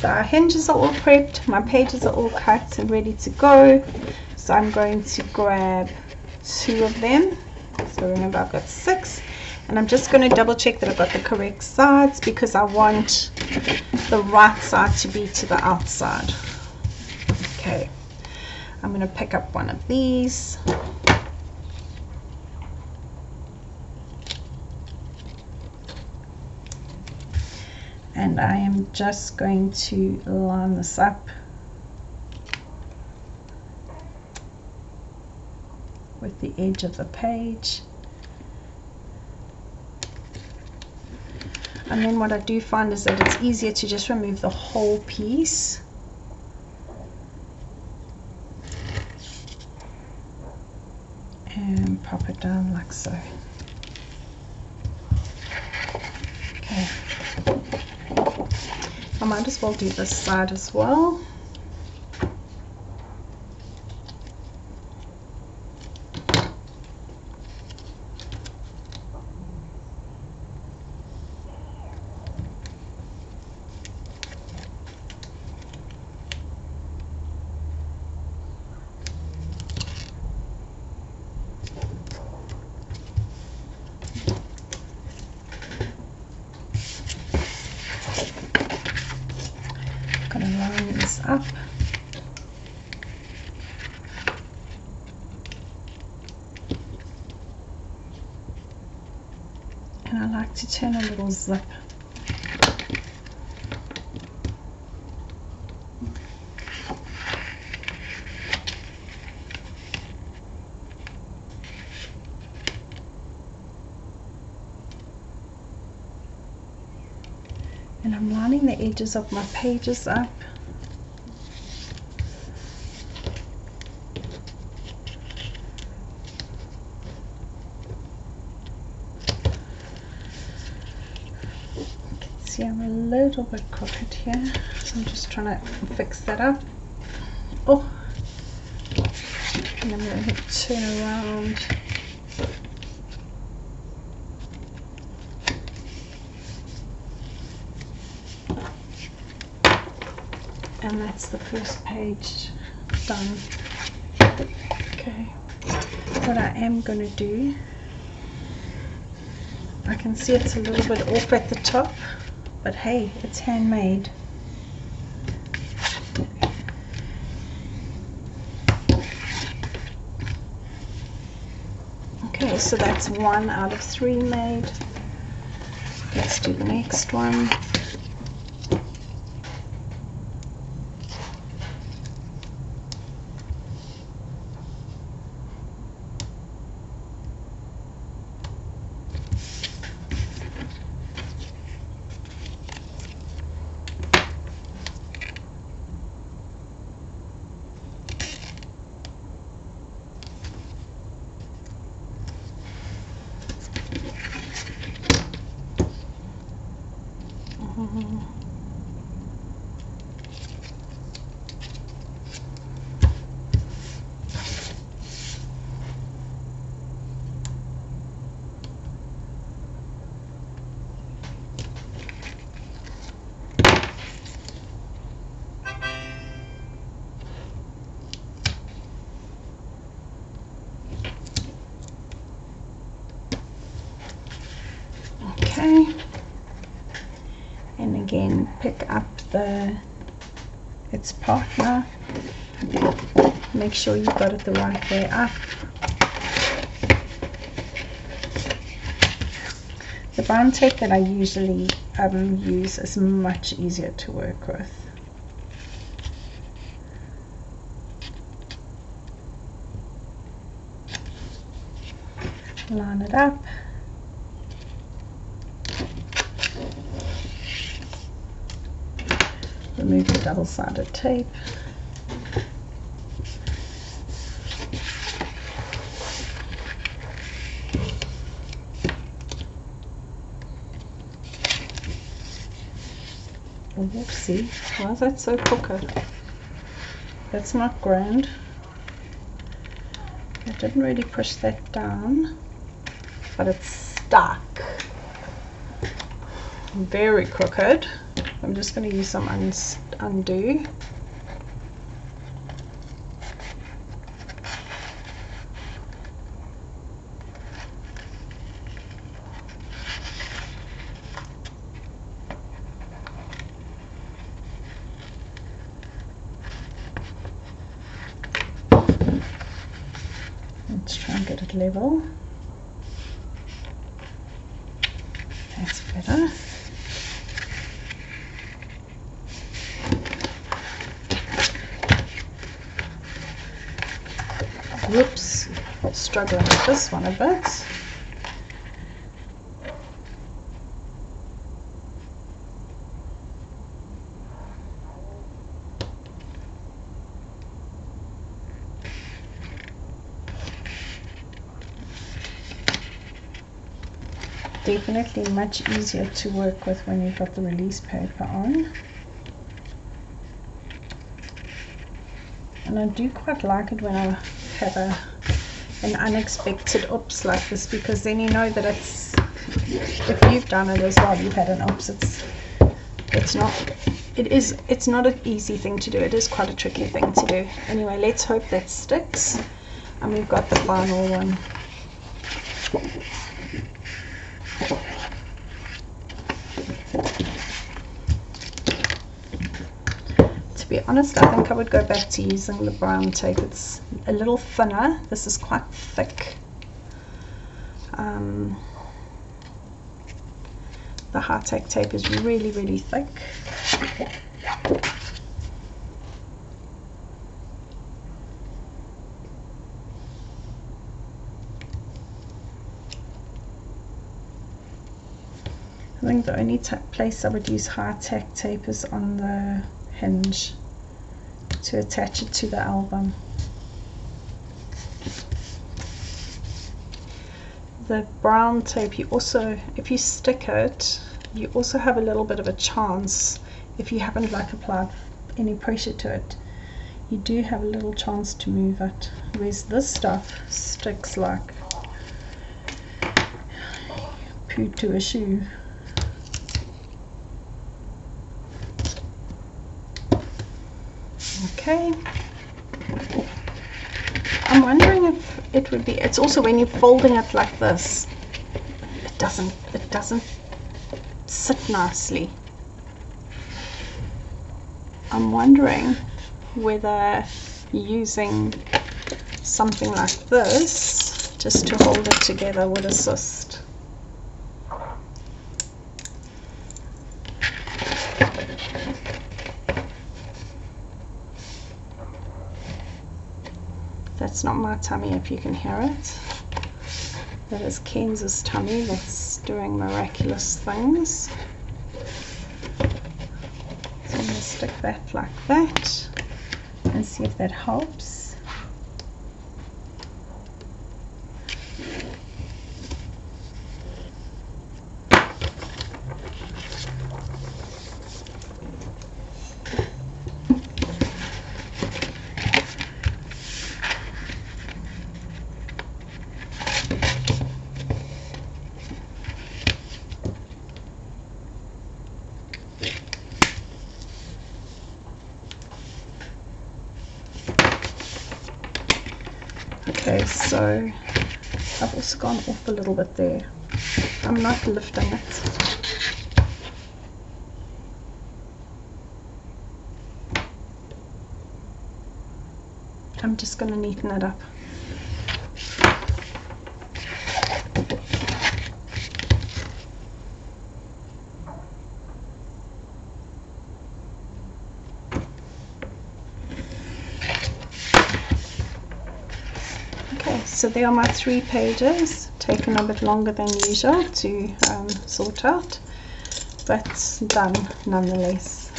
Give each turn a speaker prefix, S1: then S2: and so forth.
S1: So our hinges are all prepped, my pages are all cut and ready to go. So I'm going to grab 2 of them. So remember, I've got 6, and I'm just going to double check that I've got the correct sides, because I want the right side to be to the outside. Okay, I'm going to pick up one of these. And I am just going to line this up with the edge of the page. And then what I do find is that it's easier to just remove the whole piece. And pop it down like so. Okay. I might as well do this side as well. Gonna line this up. And I like to turn a little zip. And I'm lining the edges of my pages up. See, I'm a little bit crooked here, so I'm just trying to fix that up. Oh, and I'm going to turn around. And that's the first page done. Okay, what I am going to do, I can see it's a little bit off at the top, but hey, it's handmade. Okay, so that's 1 out of 3 made. Let's do the next one. Okay, and again pick up its partner, make sure you've got it the right way up. The brown tape that I usually use is much easier to work with. Line it up. Remove the double-sided tape. Whoopsie, why is that so crooked? That's not grand. I didn't really push that down, but it's stuck. Very crooked. I'm just going to use some undo. Let's try and get it level. That's better. Whoops, struggling with this one a bit. Definitely much easier to work with when you've got the release paper on. And I do quite like it when I have an unexpected oops like this, because then you know that if you've done it as well, you've had an oops. It's not an easy thing to do. It is quite a tricky thing to do. Anyway, let's hope that sticks. And we've got the final one. To be honest, I think I would go back to using the brown tape. It's a little thinner. This is quite thick. The high-tech tape is really, really thick. I think the only place I would use high-tech tape is on the hinge to attach it to the album. The brown tape, you also, if you stick it, you also have a little bit of a chance, if you haven't like applied any pressure to it, you do have a little chance to move it, whereas this stuff sticks like poo to a shoe. Okay, I'm wondering if it would be, it's also when you're folding it like this, it doesn't sit nicely. I'm wondering whether using something like this just to hold it together would assist. That's not my tummy, if you can hear it. That is Ken's tummy that's doing miraculous things. So I'm going to stick that like that and see if that helps. Okay, so I've also gone off a little bit there. I'm not lifting it. I'm just going to neaten it up. So there are my 3 pages, taken a bit longer than usual to sort out, but done nonetheless.